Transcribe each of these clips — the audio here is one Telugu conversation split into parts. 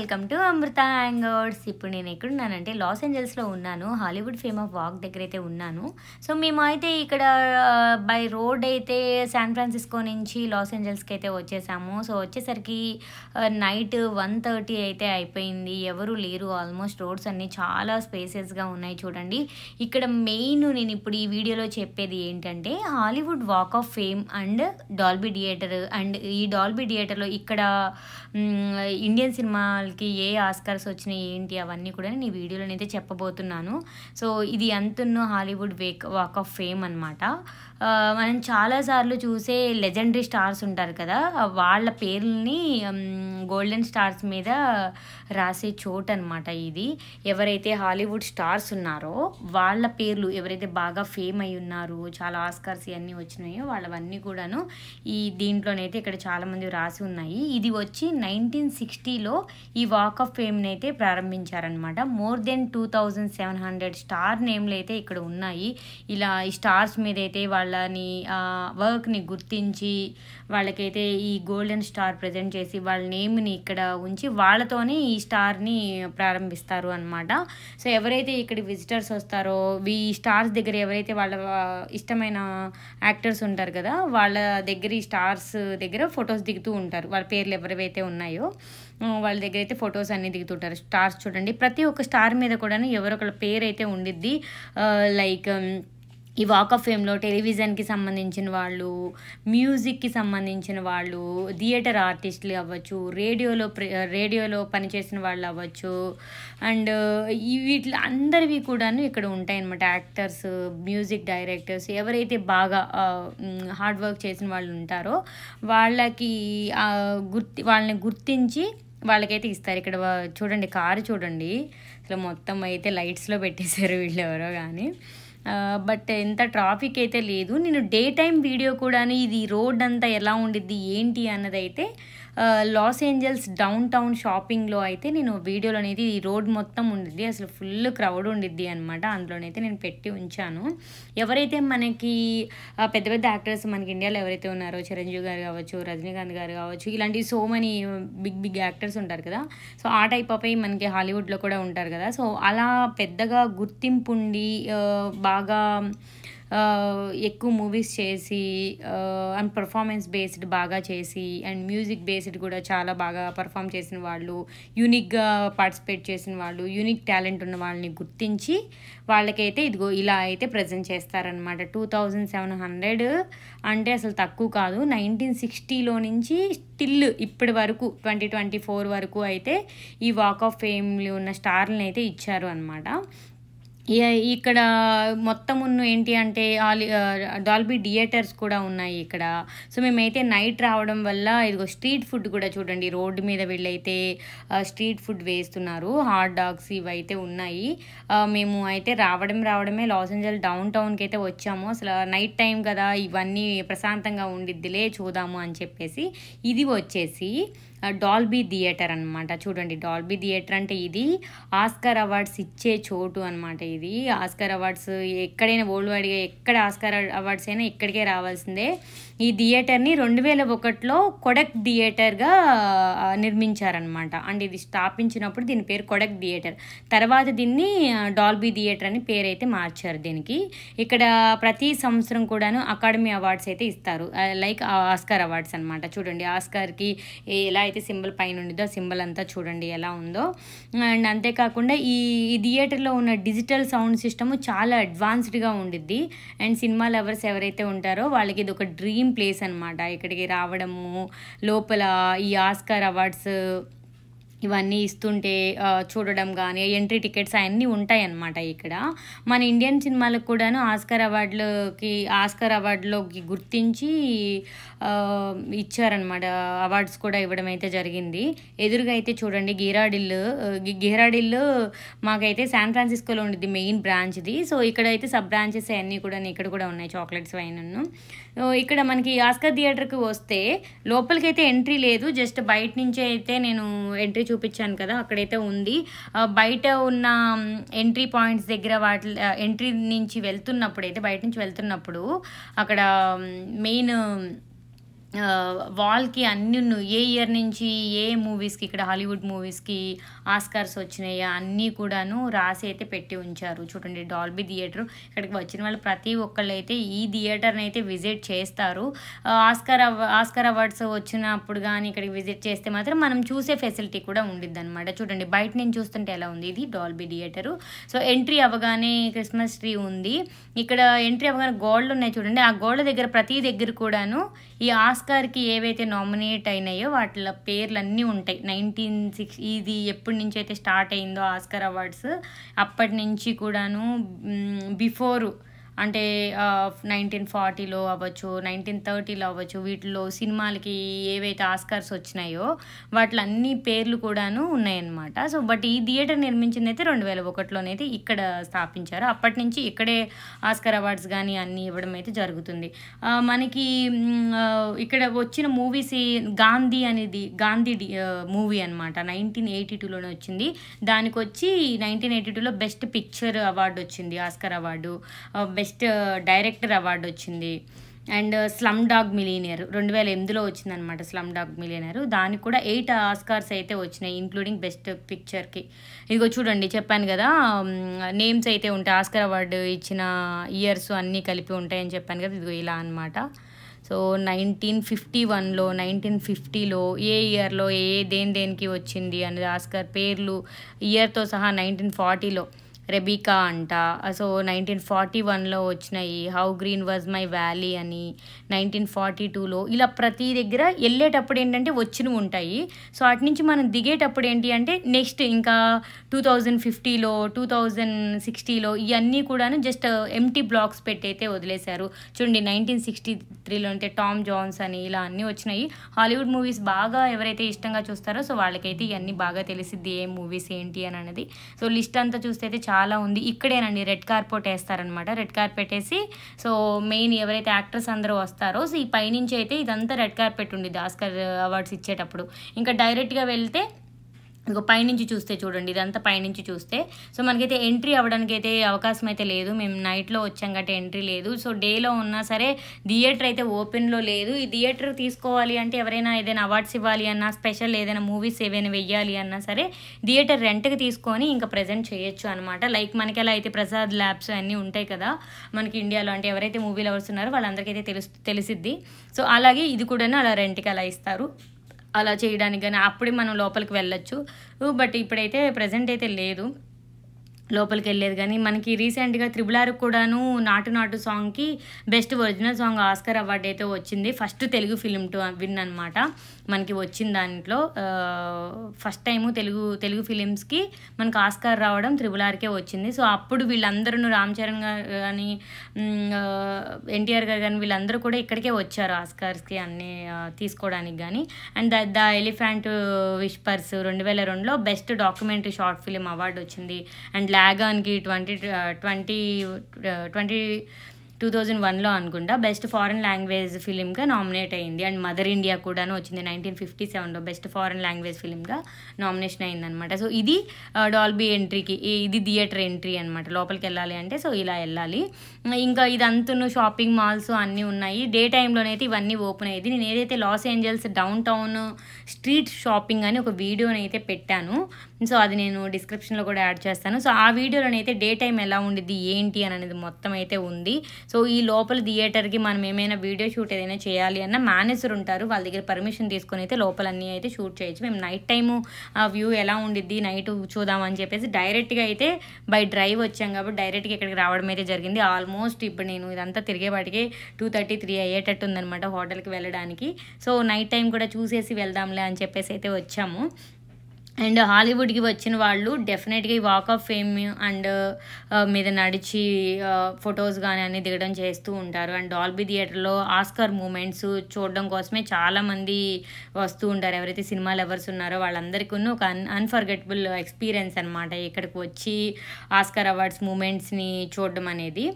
Welcome to Amrutha Hangouts. ఇప్పుడు నేను ఎక్కడున్నానంటే లాస్ ఏంజల్స్లో ఉన్నాను. హాలీవుడ్ ఫేమ్ ఆఫ్ వాక్ దగ్గర అయితే ఉన్నాను. సో మేము అయితే ఇక్కడ బై రోడ్ అయితే శాన్ ఫ్రాన్సిస్కో నుంచి లాస్ ఏంజల్స్కి అయితే వచ్చేసాము. సో వచ్చేసరికి నైట్ 1:30 అయితే అయిపోయింది. ఎవరు లేరు. ఆల్మోస్ట్ రోడ్స్ అన్నీ చాలా స్పేసెస్గా ఉన్నాయి. చూడండి, ఇక్కడ మెయిన్ నేను ఇప్పుడు ఈ వీడియోలో చెప్పేది ఏంటంటే Hollywood walk of fame and Dolby theatre. And ఈ డాల్బీ థియేటర్లో ఇక్కడ ఇండియన్ సినిమాలకి ఏ ఆస్కార్స్ వచ్చినాయి ఏంటి అవన్నీ కూడా నేను ఈ వీడియోలో అయితే చెప్పబోతున్నాను. సో ఇది అంతున్న హాలీవుడ్ వాక్ ఆఫ్ ఫేమ్ అనమాట. మనం చాలాసార్లు చూసే లెజెండరీ స్టార్స్ ఉంటారు కదా, వాళ్ళ పేర్లని గోల్డెన్ స్టార్స్ మీద రాసే చోటు అనమాట ఇది. ఎవరైతే హాలీవుడ్ స్టార్స్ ఉన్నారో వాళ్ళ పేర్లు, ఎవరైతే బాగా ఫేమ్ అయి ఉన్నారో, చాలా ఆస్కార్స్ ఇవన్నీ వచ్చినాయో వాళ్ళవన్నీ కూడాను ఈ దీంట్లోనైతే ఇక్కడ చాలామంది రాసి ఉన్నాయి. ఇది వచ్చి 1960లో ఈ వాక్ ఆఫ్ ఫేమ్ని అయితే ప్రారంభించారనమాట. మోర్ దెన్ 2700 స్టార్ నేమ్లు అయితే ఇక్కడ ఉన్నాయి. ఇలా ఈ స్టార్స్ మీద అయితే వాళ్ళని వర్క్ని గుర్తించి వాళ్ళకైతే ఈ గోల్డెన్ స్టార్ ప్రజెంట్ చేసి వాళ్ళ నేమ్ని ఇక్కడ ఉంచి వాళ్ళతోనే ఈ స్టార్ని ప్రారంభిస్తారు అనమాట. సో ఎవరైతే ఇక్కడ విజిటర్స్ వస్తారో ఈ స్టార్స్ దగ్గర ఎవరైతే వాళ్ళ ఇష్టమైన యాక్టర్స్ ఉంటారు కదా, వాళ్ళ దగ్గర ఈ స్టార్స్ దగ్గర ఫొటోస్ దిగుతూ ఉంటారు. వాళ్ళ పేర్లు ఎవరైతే ఉన్నాయో వాళ్ళ దగ్గర అయితే ఫొటోస్ అన్నీ దిగుతుంటారు. స్టార్స్ చూడండి, ప్రతి ఒక్క స్టార్ మీద కూడా ఎవరొకళ్ళ పేరు అయితే ఉండిద్ది. లైక్ ఈ వాక్ ఆఫ్ ఫేమ్లో టెలివిజన్కి సంబంధించిన వాళ్ళు, మ్యూజిక్కి సంబంధించిన వాళ్ళు, థియేటర్ ఆర్టిస్టులు అవ్వచ్చు, రేడియోలో పనిచేసిన వాళ్ళు అవ్వచ్చు, అండ్ వీటి అందరివి కూడాను ఇక్కడ ఉంటాయన్నమాట. యాక్టర్స్, మ్యూజిక్ డైరెక్టర్స్, ఎవరైతే బాగా హార్డ్ వర్క్ చేసిన వాళ్ళు ఉంటారో వాళ్ళకి వాళ్ళని గుర్తించి వాళ్ళకైతే ఇస్తారు. ఇక్కడ చూడండి, కారు చూడండి, అసలు మొత్తం అయితే లైట్స్లో పెట్టేశారు వీళ్ళు ఎవరో కానీ. బట్ ఎంత ట్రాఫిక్ అయితే లేదు. నేను డే టైం వీడియో కూడా ఇది రోడ్ అంతా ఎలా ఉండిద్ది ఏంటి అన్నదైతే లాస్ ఏంజల్స్ డౌన్ టౌన్ షాపింగ్లో అయితే నేను వీడియోలో అనేది ఈ రోడ్ మొత్తం ఉండిద్ది, అసలు ఫుల్ క్రౌడ్ ఉండిద్ది అనమాట. అందులోనైతే నేను పెట్టి ఉంచాను. ఎవరైతే మనకి పెద్ద పెద్ద యాక్టర్స్ మనకి ఇండియాలో ఎవరైతే ఉన్నారో, చిరంజీవి గారు కావచ్చు, రజనీకాంత్ గారు కావచ్చు, ఇలాంటి సో మెనీ బిగ్ యాక్టర్స్ ఉంటారు కదా. సో ఆ టైప్ ఆఫ్ మనకి హాలీవుడ్లో కూడా ఉంటారు కదా. సో అలా పెద్దగా గుర్తింపు ఉండి బాగా ఎక్కువ మూవీస్ చేసి అండ్ పర్ఫార్మెన్స్ బేస్డ్ బాగా చేసి అండ్ మ్యూజిక్ బేస్డ్ కూడా చాలా బాగా పర్ఫామ్ చేసిన వాళ్ళు, యూనిక్గా పార్టిసిపేట్ చేసిన వాళ్ళు, యూనిక్ టాలెంట్ ఉన్న వాళ్ళని గుర్తించి వాళ్ళకైతే ఇదిగో ఇలా అయితే ప్రజెంట్ చేస్తారనమాట. 2700 అంటే అసలు తక్కువ కాదు. 1960లో నుంచి స్టిల్ ఇప్పటి వరకు 2024 వరకు అయితే ఈ వాక్ ఆఫ్ ఫేమ్లో ఉన్న స్టార్లను అయితే ఇచ్చారు అనమాట. ఇక్కడ మొత్తం ఏంటి అంటే డాల్బీ థియేటర్స్ కూడా ఉన్నాయి ఇక్కడ. సో మేమైతే నైట్ రావడం వల్ల ఇదిగో స్ట్రీట్ ఫుడ్ కూడా చూడండి, రోడ్డు మీద వీళ్ళైతే స్ట్రీట్ ఫుడ్ వేస్తున్నారు. హాట్ డాగ్స్ ఇవైతే ఉన్నాయి. మేము అయితే రావడమే లాస్ ఏంజల్స్ డౌన్ టౌన్కి అయితే వచ్చాము. అసలు నైట్ టైం కదా, ఇవన్నీ ప్రశాంతంగా ఉండిద్దిలే చూద్దాము అని చెప్పేసి ఇది వచ్చేసి డాల్బీ థియేటర్ అనమాట. చూడండి, డాల్బీ థియేటర్ అంటే ఇది ఆస్కార్ అవార్డ్స్ ఇచ్చే చోటు అనమాట. ఇది ఆస్కార్ అవార్డ్స్ ఎక్కడైనా వరల్డ్ వైడ్గా ఎక్కడ ఆస్కార్ అవార్డ్స్ అయినా ఇక్కడికే రావాల్సిందే. ఈ థియేటర్ని 2001లో కొడక్ థియేటర్గా నిర్మించారనమాట. అండ్ ఇది స్థాపించినప్పుడు దీని పేరు కొడక్ థియేటర్, తర్వాత దీన్ని డాల్బీ థియేటర్ అని పేరు అయితే మార్చారు దీనికి. ఇక్కడ ప్రతి సంవత్సరం కూడాను అకాడమీ అవార్డ్స్ అయితే ఇస్తారు, లైక్ ఆస్కార్ అవార్డ్స్ అనమాట. చూడండి, ఆస్కార్కి ఎలా అయితే సింబల్ పైన ఉండిద్దో ఆ సింబల్ అంతా చూడండి ఎలా ఉందో. అండ్ అంతేకాకుండా ఈ థియేటర్లో ఉన్న డిజిటల్ సౌండ్ సిస్టమ్ చాలా అడ్వాన్స్డ్గా ఉండిద్ది. అండ్ సినిమా లవర్స్ ఎవరైతే ఉంటారో వాళ్ళకి ఇది ఒక డ్రీమ్ ప్లేస్ అనమాట. ఇక్కడికి రావడము, లోపల ఈ ఆస్కార్ అవార్డ్స్ ఇవన్నీ ఇస్తుంటే చూడడం కానీ, ఎంట్రీ టికెట్స్ అవన్నీ ఉంటాయి అన్నమాట. ఇక్కడ మన ఇండియన్ సినిమాలకు కూడాను ఆస్కార్ అవార్డులోకి గుర్తించి ఇచ్చారనమాట. అవార్డ్స్ కూడా ఇవ్వడం అయితే జరిగింది. ఎదురుగా అయితే చూడండి గిహ్రాడిల్ మాకైతే శాన్ ఫ్రాన్సిస్కోలో ఉండిద్ది మెయిన్ బ్రాంచ్ది. సో ఇక్కడైతే సబ్ బ్రాంచెస్ అన్నీ కూడా ఇక్కడ కూడా ఉన్నాయి, చాక్లెట్స్ వైన్. ఇక్కడ మనకి ఆస్కార్ థియేటర్కి వస్తే లోపలికైతే ఎంట్రీ లేదు, జస్ట్ బయట నుంచే అయితే నేను ఎంట్రీ చూపించాను కదా, అక్కడైతే ఉంది. బయట ఉన్న ఎంట్రీ పాయింట్స్ దగ్గర ఎంట్రీ నుంచి వెళ్తున్నప్పుడు అయితే బయట నుంచి వెళ్తున్నప్పుడు అక్కడ మెయిన్ వాల్‌కి ఏ ఇయర్ నుంచి ఏ మూవీస్‌కి ఇక్కడ హాలీవుడ్ మూవీస్‌కి ఆస్కార్స్ వచ్చినాయో అన్నీ కూడాను రాసి అయితే పెట్టి ఉంచారు. చూడండి డాల్బీ థియేటర్. ఇక్కడికి వచ్చిన వాళ్ళు ప్రతి ఒక్కళ్ళైతే ఈ థియేటర్‌ని అయితే విజిట్ చేస్తారు. ఆస్కార్ అవార్డ్స్ వచ్చినప్పుడు గానీ ఇక్కడికి విజిట్ చేస్తే మాత్రం మనం చూసే ఫెసిలిటీ కూడా ఉండిద్దనమాట. చూడండి బయట నుంచి చూస్తుంటే ఎలా ఉంది ఇది డాల్బీ థియేటరు. సో ఎంట్రీ అవ్వగానే క్రిస్మస్ ట్రీ ఉంది. ఇక్కడ ఎంట్రీ అవ్వగానే గోడలున్నాయి చూడండి. ఆ గోడల దగ్గర ప్రతి దగ్గర కూడాను ఈ ఆస్కార్‌కి ఏవైతే నామినేట్ అయినాయో వాటిల పేర్లన్నీ ఉంటాయి. 1960 ఇది ఎప్పటి నుంచైతే స్టార్ట్ అయిందో ఆస్కార్ అవార్డ్స్ అప్పటి నుంచి కూడాను బిఫోరు అంటే 1940లో అవ్వచ్చు, 1930లో అవ్వచ్చు, వీటిలో సినిమాలకి ఏవైతే ఆస్కార్స్ వచ్చినాయో వాటిలో అన్ని పేర్లు కూడాను ఉన్నాయన్నమాట. సో బట్ ఈ థియేటర్ నిర్మించిందైతే 2001లోనైతే ఇక్కడ స్థాపించారు. అప్పటి నుంచి ఇక్కడే ఆస్కార్ అవార్డ్స్ కానీ అన్నీ ఇవ్వడం అయితే జరుగుతుంది. మనకి ఇక్కడ వచ్చిన మూవీస్ గాంధీ మూవీ అనమాట. 1982లోనే వచ్చింది. దానికి వచ్చి 1982లో బెస్ట్ పిక్చర్ అవార్డు వచ్చింది, Oscar award. Best director award వచ్చింది. అండ్ స్లమ్ డాగ్ మిలియనేర్ 2008లో వచ్చిందనమాట. స్లమ్ డాగ్ మిలియనేర్ దానికి కూడా 8 ఆస్కార్స్ అయితే వచ్చినాయి, ఇంక్లూడింగ్ బెస్ట్ పిక్చర్కి. ఇదిగో చూడండి చెప్పాను కదా నేమ్స్ అయితే ఉంటాయి, ఆస్కార్ అవార్డు ఇచ్చిన ఇయర్స్ అన్నీ కలిపి ఉంటాయని చెప్పాను కదా. ఇదిగో ఇలా అనమాట. సో 1951లో 1950లో ఏ ఇయర్లో దేనికి వచ్చింది అనేది ఆస్కార్ పేర్లు ఇయర్తో సహా 1940లో రెబికా అంట. సో 1941లో వచ్చినాయి how green was my valley అని, 1942లో ఇలా ప్రతి దగ్గర వెళ్ళేటప్పుడు ఏంటంటే వచ్చినవి ఉంటాయి. సో అటు నుంచి మనం దిగేటప్పుడు ఏంటి అంటే నెక్స్ట్ ఇంకా 2050లో 2060లో ఇవన్నీ కూడాను జస్ట్ ఎంటీ బ్లాక్స్ పెట్టయితే వదిలేశారు. చూడండి 1963లో అంటే టామ్ జాన్స్ అని ఇలా అన్నీ వచ్చినాయి. హాలీవుడ్ మూవీస్ బాగా ఎవరైతే ఇష్టంగా చూస్తారో సో వాళ్ళకైతే ఇవన్నీ బాగా తెలిసిద్ది ఏ మూవీస్ ఏంటి అని అనేది. సో లిస్ట్ అంతా చూస్తే అయితే చాలా ఉంది. ఇక్కడేనండి రెడ్ కార్పెట్ వేస్తారనమాట. రెడ్ కార్పెట్ వేసి సో మెయిన్ ఎవరైతే యాక్టర్స్ అందరూ వస్తారో సో ఈ పైనుంచి అయితే ఇదంతా రెడ్ కార్పెట్ ఉండిద్ది ఆస్కార్ అవార్డ్స్ ఇచ్చేటప్పుడు. ఇంకా డైరెక్ట్గా వెళ్తే ఇంకో పైనుంచి చూస్తే చూడండి ఇదంతా పైనుంచి చూస్తే సో మనకైతే ఎంట్రీ అవ్వడానికి అయితే అవకాశం అయితే లేదు. మేము నైట్లో వచ్చాం కాబట్టి ఎంట్రీ లేదు. సో డేలో ఉన్నా సరే థియేటర్ అయితే ఓపెన్లో లేదు. ఈ థియేటర్ తీసుకోవాలి అంటే ఎవరైనా ఏదైనా అవార్డ్స్ ఇవ్వాలి అన్నా, స్పెషల్ ఏదైనా మూవీస్ ఏవైనా వెయ్యాలి అన్నా సరే థియేటర్ రెంట్కి తీసుకొని ఇంకా ప్రజెంట్ చేయొచ్చు అనమాట. లైక్ మనకి ఎలా అయితే ప్రసాద్ ల్యాబ్స్ అన్నీ ఉంటాయి కదా మనకి ఇండియాలో, అంటే ఎవరైతే మూవీ లవర్స్ ఉన్నారో వాళ్ళందరికైతే తెలిసిద్ది. సో అలాగే ఇది కూడా అలా రెంట్కి అలా ఇస్తారు. అలా చేయడానికి కానీ అప్పుడే మనం లోపలికి వెళ్ళొచ్చు. బట్ ఇప్పుడైతే ప్రజెంట్ అయితే లేదు లోపలికి వెళ్ళేది. కానీ మనకి రీసెంట్గా RRR కూడాను నాటు సాంగ్కి best original song Oscar award అయితే వచ్చింది. First Telugu film to win అనమాట మనకి వచ్చిన దాంట్లో. ఫస్ట్ టైము తెలుగు ఫిలిమ్స్కి మనకు ఆస్కార్ రావడం RRRకే వచ్చింది. సో అప్పుడు వీళ్ళందరూ రామ్ చరణ్ గారు కానీ ఎన్టీఆర్ గారు కానీ వీళ్ళందరూ కూడా ఇక్కడికే వచ్చారు ఆస్కార్స్కి అన్నీ తీసుకోవడానికి కానీ. అండ్ ద ఎలిఫెంట్ విస్పర్స్ 2002లో best documentary short film award వచ్చింది. అండ్ లాగాన్కి 2001లో అనుకుంటా బెస్ట్ ఫారెన్ లాంగ్వేజ్ ఫిలింగా నామినేట్ అయింది. అండ్ మదర్ ఇండియా కూడాను వచ్చింది 1957లో బెస్ట్ ఫారెన్ లాంగ్వేజ్ ఫిలింగా నామినేషన్ అయిందనమాట. సో ఇది డాల్బీ ఎంట్రీకి, ఇది థియేటర్ ఎంట్రీ అనమాట. లోపలికి వెళ్ళాలి అంటే సో ఇలా వెళ్ళాలి. ఇంకా ఇదంతా షాపింగ్ మాల్స్ అన్నీ ఉన్నాయి. డే టైంలోనైతే ఇవన్నీ ఓపెన్ అయ్యేది. నేను ఏదైతే loss Angeles down town street shopping అని ఒక వీడియోనైతే పెట్టాను. సో అది నేను డిస్క్రిప్షన్లో కూడా యాడ్ చేస్తాను. సో ఆ వీడియోలోనైతే డే టైం ఎలా ఉండిద్ది ఏంటి అని అనేది మొత్తం అయితే ఉంది. సో ఈ లోపల థియేటర్కి మనం ఏమైనా వీడియో షూట్ ఏదైనా చేయాలి అన్న మేనేజర్ ఉంటారు, వాళ్ళ దగ్గర పర్మిషన్ తీసుకొని అయితే లోపలన్నీ అయితే షూట్ చేయొచ్చు. మేము నైట్ టైము ఆ వ్యూ ఎలా ఉండిద్ది నైట్ చూద్దామని చెప్పేసి డైరెక్ట్గా అయితే బై డ్రైవ్ వచ్చాం కాబట్టి డైరెక్ట్గా ఇక్కడికి రావడం అయితే జరిగింది. ఆల్మోస్ట్ ఇప్పుడు నేను ఇదంతా తిరిగేవాటికి 2:30-3 అయ్యేటట్టు ఉందనమాట హోటల్కి వెళ్ళడానికి. సో నైట్ టైం కూడా చూసేసి వెళ్దాంలే అని చెప్పేసి అయితే వచ్చాము. అండ్ హాలీవుడ్కి వచ్చిన వాళ్ళు డెఫినెట్గా ఈ వాక్ ఆఫ్ ఫేమ్ అండ్ మీద నడిచి ఫొటోస్ కానీ అన్నీ దిగడం చేస్తూ ఉంటారు. అండ్ డాల్బీ థియేటర్లో ఆస్కార్ మూమెంట్స్ చూడడం కోసమే చాలామంది వస్తూ ఉంటారు. ఎవరైతే సినిమా లవర్స్ ఉన్నారో వాళ్ళందరికీ ఒక అన్ఫర్గెటబుల్ ఎక్స్పీరియన్స్ అనమాట ఇక్కడికి వచ్చి ఆస్కార్ అవార్డ్స్ మూమెంట్స్ని చూడడం అనేది.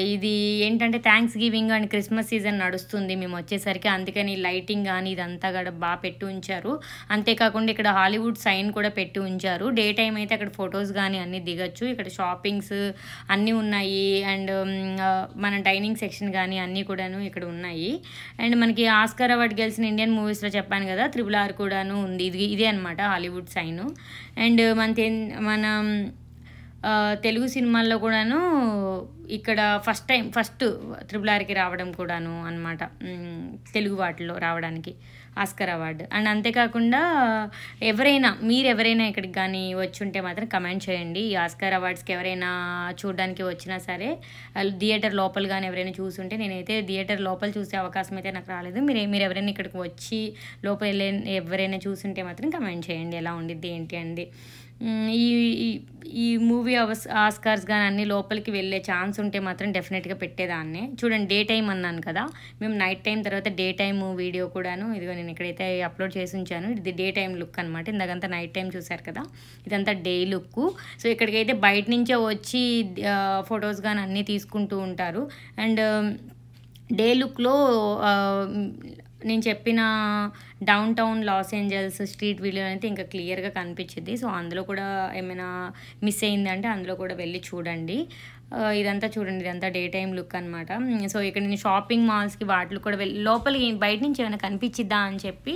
ఇది ఏంటంటే thanks giving and Christmas season నడుస్తుంది మేమొచ్చేసరికి. అందుకని లైటింగ్ గానీ ఇదంతా గూడా పెట్టి ఉంచారు. అంతేకాకుండా ఇక్కడ హాలీవుడ్ సైన్ కూడా పెట్టి ఉంచారు. డే టైమ్ అయితే అక్కడ ఫోటోస్ గానీ అన్నీ దిగొచ్చు. ఇక్కడ షాపింగ్స్ అన్నీ ఉన్నాయి. అండ్ మన డైనింగ్ సెక్షన్ గానీ అన్నీ కూడాను ఇక్కడ ఉన్నాయి. అండ్ మనకి ఆస్కార్ అవార్డ్ గెలిచిన ఇండియన్ మూవీస్‌లో చెప్పాను గదా! 'RRR' కూడాను ఉంది. ఇదే అనమాట హాలీవుడ్ సైను. అండ్ మన తెలుగు సినిమాల్లో కూడాను ఇక్కడ ఫస్ట్ 'RRR'కి రావడం కూడాను అనమాట. తెలుగు వాటిలో రావడానికి ఆస్కార్ అవార్డ్. అండ్ అంతేకాకుండా మీరెవరైనా ఇక్కడికి గానీ వచ్చుంటే మాత్రం కమెంట్ చేయండి. ఈ ఆస్కార్ అవార్డ్స్‌కి ఎవరైనా చూడడానికి వచ్చినా సరే, థియేటర్ లోపల గానీ ఎవరైనా చూసుంటే, నేనైతే థియేటర్ లోపల చూసే అవకాశం అయితే నాకు రాలేదు. మీరెవరైనా ఇక్కడికి వచ్చి ఎవరైనా చూసుంటే మాత్రం కమెంట్ చేయండి ఎలా ఉండిద్ది ఏంటి అండి. ఈ మూవీ ఆస్కార్స్ గానీ అన్నీ లోపలికి వెళ్ళే ఛాన్స్ ఉంటే మాత్రం డెఫినెట్‌గా పెట్టేదాన్నే. చూడండి, డే టైమ్ అన్నాను కదా! మేము నైట్ టైమ్ తర్వాత డే టైమ్ వీడియో కూడాను ఇదిగో నేను ఇక్కడైతే అప్లోడ్ చేసి ఉంచాను. ఇది డే టైమ్ లుక్ అనమాట. ఇందాకంతా నైట్ టైమ్ చూసారు కదా! ఇదంతా డే లుక్కు. సో ఇక్కడికైతే బయట నుంచే వచ్చి ఫొటోస్ గానీ అన్నీ తీసుకుంటూ ఉంటారు. అండ్ డే లుక్‌లో నేను చెప్పిన down town Los Angeles street video అయితే ఇంకా క్లియర్‌గా కనిపించిద్ది. సో అందులో కూడా ఏమైనా మిస్ అయిందంటే అందులో కూడా వెళ్ళి చూడండి. ఇదంతా చూడండి, ఇదంతా డే టైమ్ లుక్ అనమాట. సో ఇక్కడ నేను షాపింగ్ మాల్స్‌కి వాటిలో కూడా లోపలికి బయట నుంచి ఏమైనా కనిపించిద్దా అని చెప్పి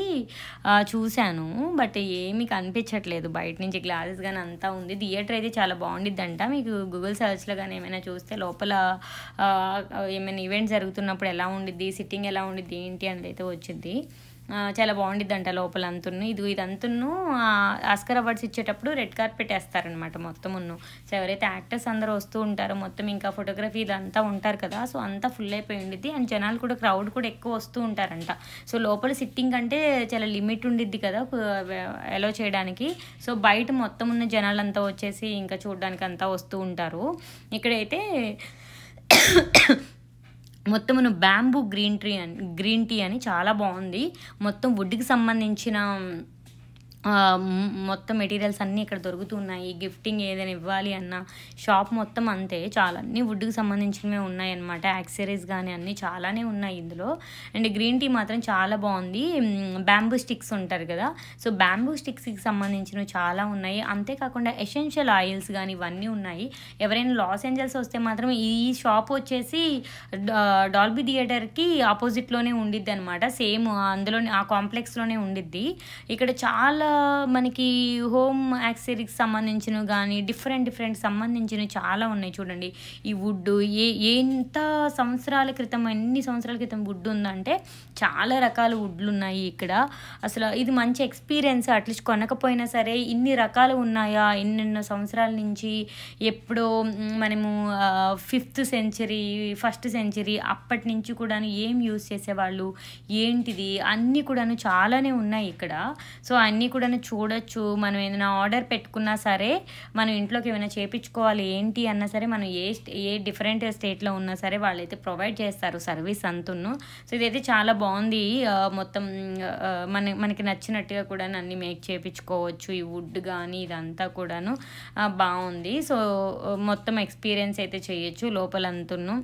చూశాను. బట్ ఏమీ కనిపించట్లేదు. బయట నుంచి గ్లాసెస్ గానీ అంతా ఉంది. థియేటర్ అయితే చాలా బాగుండిద్దంట. మీకు గూగుల్ సెర్చ్‌లో గానీ ఏమైనా చూస్తే లోపల ఏమైనా ఈవెంట్ జరుగుతున్నప్పుడు ఎలా ఉండిద్ది, సిట్టింగ్ ఎలా ఉండిద్ది ఏంటి అనేది అయితే వచ్చిద్ది. చాలా బాగుండిద్దంట లోపల అంతును. ఇదంతును ఆస్కార్ అవార్డ్స్ ఇచ్చేటప్పుడు రెడ్ కార్పెట్ వేస్తారనమాట మొత్తమును. సో ఎవరైతే యాక్టర్స్ అందరూ వస్తూ ఉంటారో మొత్తం ఇంకా ఫోటోగ్రఫీ ఇదంతా ఉంటారు కదా! సో అంతా ఫుల్ అయిపోయి ఉండిద్ది. అండ్ జనాలు కూడా క్రౌడ్ కూడా ఎక్కువ వస్తూ ఉంటారంట. సో లోపల సిట్టింగ్ అంటే చాలా లిమిట్ ఉండిద్ది కదా అలో చేయడానికి. సో బయట మొత్తం ఉన్న జనాలంతా వచ్చేసి ఇంకా చూడడానికి అంతా వస్తూ ఉంటారు. ఇక్కడైతే మొత్తమును బ్యాంబూ గ్రీన్ టీ అని చాలా బాగుంది. మొత్తం వుడ్‌కి సంబంధించిన మొత్తం మెటీరియల్స్ అన్నీ ఇక్కడ దొరుకుతున్నాయి. గిఫ్టింగ్ ఏదైనా ఇవ్వాలి అన్నా షాప్ మొత్తం అంతే. చాలా అన్నీ వుడ్‌కి సంబంధించినవే ఉన్నాయన్నమాట. యాక్సెసరీస్ కానీ అన్నీ చాలానే ఉన్నాయి ఇందులో. అండ్ గ్రీన్ టీ మాత్రం చాలా బాగుంది. బ్యాంబూ స్టిక్స్ ఉంటారు కదా! సో బ్యాంబూ స్టిక్స్‌కి సంబంధించినవి చాలా ఉన్నాయి. అంతేకాకుండా ఎసెన్షియల్ ఆయిల్స్ కానీ ఇవన్నీ ఉన్నాయి. ఎవరైనా లాస్ ఏంజల్స్ వస్తే మాత్రం ఈ షాప్ వచ్చేసి డాల్బీ థియేటర్‌కి ఆపోజిట్‌లోనే ఉండిద్ది అనమాట. సేమ్ అందులోనే ఆ కాంప్లెక్స్‌లోనే ఉండిద్ది. ఇక్కడ చాలా మనకి హోమ్ యాక్సెసరీకి సంబంధించినవి కానీ డిఫరెంట్ సంబంధించినవి చాలా ఉన్నాయి. చూడండి, ఈ వుడ్ ఎన్ని సంవత్సరాల క్రితం వుడ్ ఉందంటే చాలా రకాల వుడ్లు ఉన్నాయి ఇక్కడ. అసలు ఇది మంచి ఎక్స్పీరియన్స్. అట్లీస్ట్ కొనకపోయినా సరే ఇన్ని రకాలు ఉన్నాయా, ఎన్నెన్నో సంవత్సరాల నుంచి ఎప్పుడో మనము 5th సెంచరీ 1st సెంచరీ అప్పటి నుంచి కూడా ఏం యూజ్ చేసేవాళ్ళు ఏంటిది అన్నీ కూడాను చాలానే ఉన్నాయి ఇక్కడ. సో అన్నీ కూడా చూడొచ్చు. మనం ఏదైనా ఆర్డర్ పెట్టుకున్నా సరే, మనం ఇంట్లోకి ఏమైనా చేయించుకోవాలి ఏంటి అన్నా సరే, మనం ఏ డిఫరెంట్ స్టేట్లో ఉన్నా సరే వాళ్ళైతే ప్రొవైడ్ చేస్తారు సర్వీస్ అంతును. సో ఇదైతే చాలా బాగుంది. మొత్తం మనకి నచ్చినట్టుగా కూడా అన్నీ మేక్ చేయించుకోవచ్చు. ఈ వుడ్ కానీ ఇదంతా కూడాను బాగుంది. సో మొత్తం ఎక్స్పీరియన్స్ అయితే చేయొచ్చు లోపలంతును.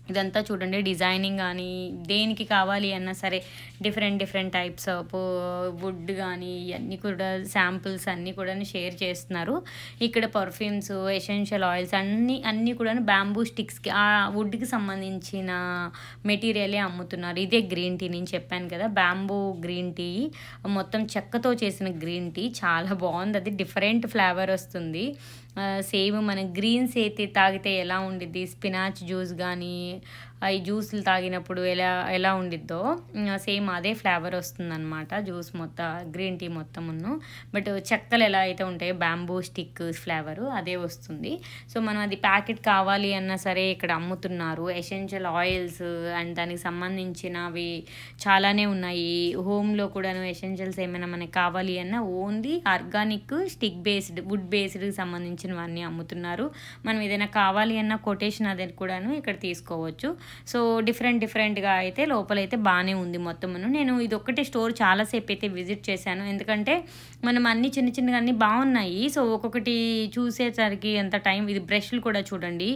ఇదంతా చూడండి, డిజైనింగ్ కానీ దేనికి కావాలి అన్నా సరే డిఫరెంట్ టైప్స్ ఆఫ్ వుడ్ కానీ ఇవన్నీ కూడా శాంపుల్స్ అన్నీ కూడా షేర్ చేస్తున్నారు. ఇక్కడ పర్ఫ్యూమ్స్, ఎసెన్షియల్ ఆయిల్స్ అన్నీ కూడా బ్యాంబూ స్టిక్స్కి ఆ వుడ్కి సంబంధించిన మెటీరియలే అమ్ముతున్నారు. ఇదే గ్రీన్ టీ నేను చెప్పాను కదా, బ్యాంబూ గ్రీన్ టీ, మొత్తం చెక్కతో చేసిన గ్రీన్ టీ చాలా బాగుంది. అది డిఫరెంట్ ఫ్లేవర్ వస్తుంది. సేమ్ మనం గ్రీన్స్ అయితే తాగితే ఎలా ఉండిద్ది, స్పినాచ్ జ్యూస్ కానీ ఈ జ్యూస్లు తాగినప్పుడు ఎలా ఉండిద్దో సేమ్ అదే ఫ్లేవర్ వస్తుందన్నమాట. జ్యూస్ మొత్తం గ్రీన్ టీ మొత్తమును. బట్ చెక్కలు ఎలా అయితే ఉంటాయో బ్యాంబూ స్టిక్ ఫ్లేవరు అదే వస్తుంది. సో మనం అది ప్యాకెట్ కావాలి అన్నా సరే ఇక్కడ అమ్ముతున్నారు. ఎసెన్షియల్ ఆయిల్స్ అండ్ దానికి సంబంధించినవి చాలానే ఉన్నాయి. హోమ్లో కూడాను ఎసెన్షియల్స్ ఏమైనా మనకి కావాలి అన్నా only organic stick based wood బేస్డ్కి సంబంధించినవన్నీ అమ్ముతున్నారు. మనం ఏదైనా కావాలి అన్న కొటేషన్ అది కూడాను ఇక్కడ తీసుకోవచ్చు. సో డిఫరెంట్గా అయితే లోపలైతే బాగానే ఉంది మొత్తమును. నేను ఇదొక్కటే స్టోర్ చాలాసేపు అయితే విజిట్ చేశాను, ఎందుకంటే మనం అన్ని చిన్నగా అన్నీ బాగున్నాయి. సో ఒక్కొక్కటి చూసేసరికి ఎంత టైం. ఇది బ్రష్లు కూడా చూడండి,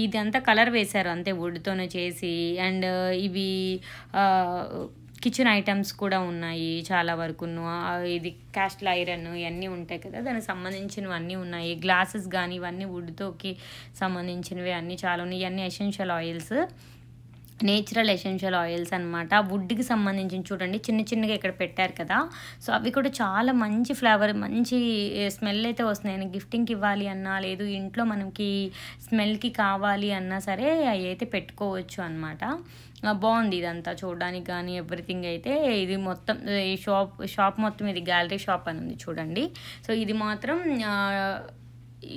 ఇదంతా కలర్ వేశారు అంతే వుడ్తోనే చేసి. అండ్ ఇవి కిచెన్ ఐటమ్స్ కూడా ఉన్నాయి చాలా వరకును. ఇది క్యాస్టల్ ఐరన్ ఇవన్నీ ఉంటాయి కదా, దానికి సంబంధించినవి అన్నీ ఉన్నాయి. గ్లాసెస్ కానీ ఇవన్నీ వుడ్తోకి సంబంధించినవి అన్నీ చాలా ఉన్నాయి. ఇవన్నీ essential oils, natural essential oils అనమాట. వుడ్కి సంబంధించి చూడండి చిన్నగా ఇక్కడ పెట్టారు కదా, సో అవి కూడా చాలా మంచి ఫ్లేవర్, మంచి స్మెల్ అయితే వస్తున్నాయి. గిఫ్టింగ్కి ఇవ్వాలి అన్నా, లేదు ఇంట్లో మనకి స్మెల్కి కావాలి అన్నా సరే అవి అయితే పెట్టుకోవచ్చు అనమాట. బాగుంది ఇదంతా చూడడానికి కానీ ఎవ్రీథింగ్ అయితే. ఇది మొత్తం ఈ షాప్ మొత్తం ఇది గ్యాలరీ షాప్ అని ఉంది చూడండి. సో ఇది మాత్రం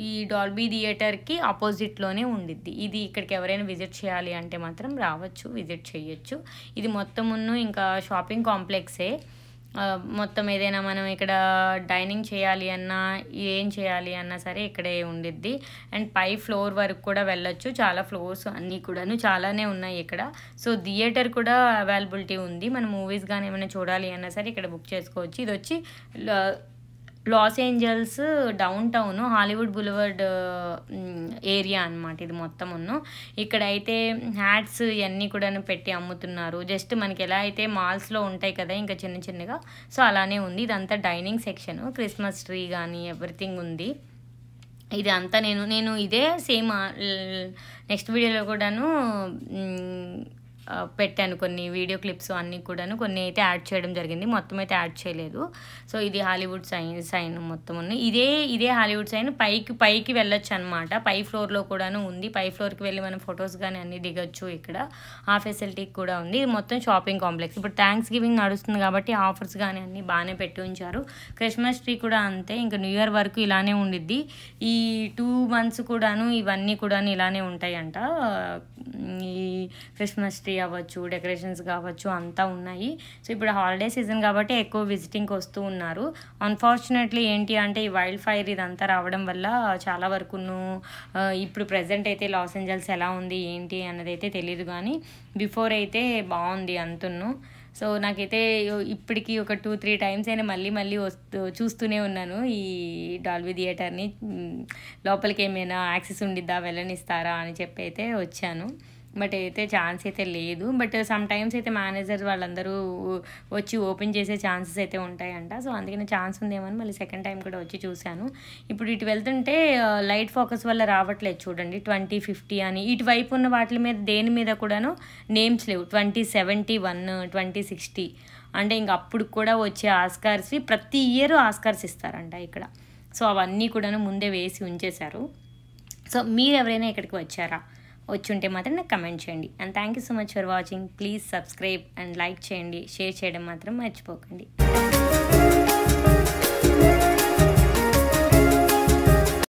ఈ డాల్బీ థియేటర్కి ఆపోజిట్లోనే ఉండిద్ది. ఇది ఇక్కడికి ఎవరైనా విజిట్ చేయాలి అంటే మాత్రం రావచ్చు, విజిట్ చేయొచ్చు. ఇది మొత్తమును ఇంకా షాపింగ్ కాంప్లెక్సే. మొత్తం ఏదైనా మనం ఇక్కడ డైనింగ్ చేయాలి అన్నా, ఏం చేయాలి అన్నా సరే ఇక్కడే ఉండిద్ది. అండ్ పై ఫ్లోర్ వరకు కూడా వెళ్ళొచ్చు. చాలా ఫ్లోర్స్ అన్నీ కూడాను చాలానే ఉన్నాయి ఇక్కడ. సో థియేటర్ కూడా అవైలబిలిటీ ఉంది. మనం మూవీస్ కానీ ఏమైనా చూడాలి అన్నా సరే ఇక్కడ బుక్ చేసుకోవచ్చు. ఇది వచ్చి Los Angeles downtown Hollywood boulevard area అనమాట ఇది మొత్తమును. ఇక్కడైతే హ్యాట్స్ ఇవన్నీ కూడా పెట్టి అమ్ముతున్నారు. జస్ట్ మనకి ఎలా అయితే మాల్స్లో ఉంటాయి కదా ఇంకా చిన్నగా, సో అలానే ఉంది. ఇదంతా డైనింగ్ సెక్షన్, క్రిస్మస్ ట్రీ కానీ ఎవ్రీథింగ్ ఉంది. ఇది అంతా నేను ఇదే సేమ్ నెక్స్ట్ వీడియోలో కూడాను పెట్టాను కొన్ని వీడియో క్లిప్స్ అన్నీ కూడాను. కొన్ని అయితే యాడ్ చేయడం జరిగింది, మొత్తం అయితే యాడ్ చేయలేదు. సో ఇది హాలీవుడ్ సైన్ మొత్తం ఉంది. ఇదే హాలీవుడ్ సైన్ పైకి వెళ్ళొచ్చు అనమాట. పై ఫ్లోర్లో కూడాను ఉంది. పై ఫ్లోర్కి వెళ్ళి మనం ఫొటోస్ కానీ అన్నీ దిగొచ్చు. ఇక్కడ ఆ ఫెసిలిటీ కూడా ఉంది. ఇది మొత్తం షాపింగ్ కాంప్లెక్స్. ఇప్పుడు థ్యాంక్స్ గివింగ్ నడుస్తుంది కాబట్టి ఆఫర్స్ కానీ అన్నీ బాగానే పెట్టి ఉంచారు. క్రిస్మస్ ట్రీ కూడా అంతే, ఇంకా న్యూ ఇయర్ వరకు ఇలానే ఉండిద్ది. ఈ 2 months కూడాను ఇవన్నీ కూడాను ఇలానే ఉంటాయంట. ఈ క్రిస్మస్ ట్రీ అవ్వచ్చు, డెకరేషన్స్ కావచ్చు అంతా ఉన్నాయి. సో ఇప్పుడు హాలిడే సీజన్ కాబట్టి ఎక్కువ విజిటింగ్కి వస్తూ ఉన్నారు. అన్ఫార్చునేట్లీ ఏంటి అంటే ఈ వైల్డ్ ఫైర్ ఇదంతా రావడం వల్ల చాలా వరకును ఇప్పుడు ప్రజెంట్ అయితే లాస్ ఏంజల్స్ ఎలా ఉంది ఏంటి అన్నది అయితే తెలియదు, కానీ బిఫోర్ అయితే బాగుంది అంతును. సో నాకైతే ఇప్పటికీ ఒక 2-3 times అయినా మళ్ళీ చూస్తూనే ఉన్నాను ఈ డాల్బీ థియేటర్ని. లోపలికి ఏమైనా యాక్సెస్ ఉండిద్దా, వెళ్ళనిస్తారా అని చెప్పి అయితే వచ్చాను. బట్ అయితే ఛాన్స్ అయితే లేదు. బట్ సమ్ టైమ్స్ అయితే మేనేజర్ వాళ్ళందరూ వచ్చి ఓపెన్ చేసే ఛాన్సెస్ అయితే ఉంటాయంట. సో అందుకని ఛాన్స్ ఉందేమని మళ్ళీ సెకండ్ టైం కూడా వచ్చి చూశాను. ఇప్పుడు ఇటు వెళ్తుంటే లైట్ ఫోకస్ వల్ల రావట్లేదు చూడండి. 2050 అని ఇటువైపు ఉన్న వాటి మీద దేని మీద కూడాను నేమ్స్ లేవు. 2071, 2060 అంటే ఇంక అప్పుడు కూడా వచ్చే ఆస్కార్స్వి ప్రతి ఇయర్ ఆస్కార్స్ ఇస్తారంట ఇక్కడ. సో అవన్నీ కూడాను ముందే వేసి ఉంచేశారు. సో మీరు ఎవరైనా ఇక్కడికి వచ్చారా, వచ్చి ఉంటే మాత్రం నాకు కమెంట్ చేయండి. And thank you so much for watching. Please subscribe and like చేయండి, షేర్ చేయడం మాత్రం మర్చిపోకండి.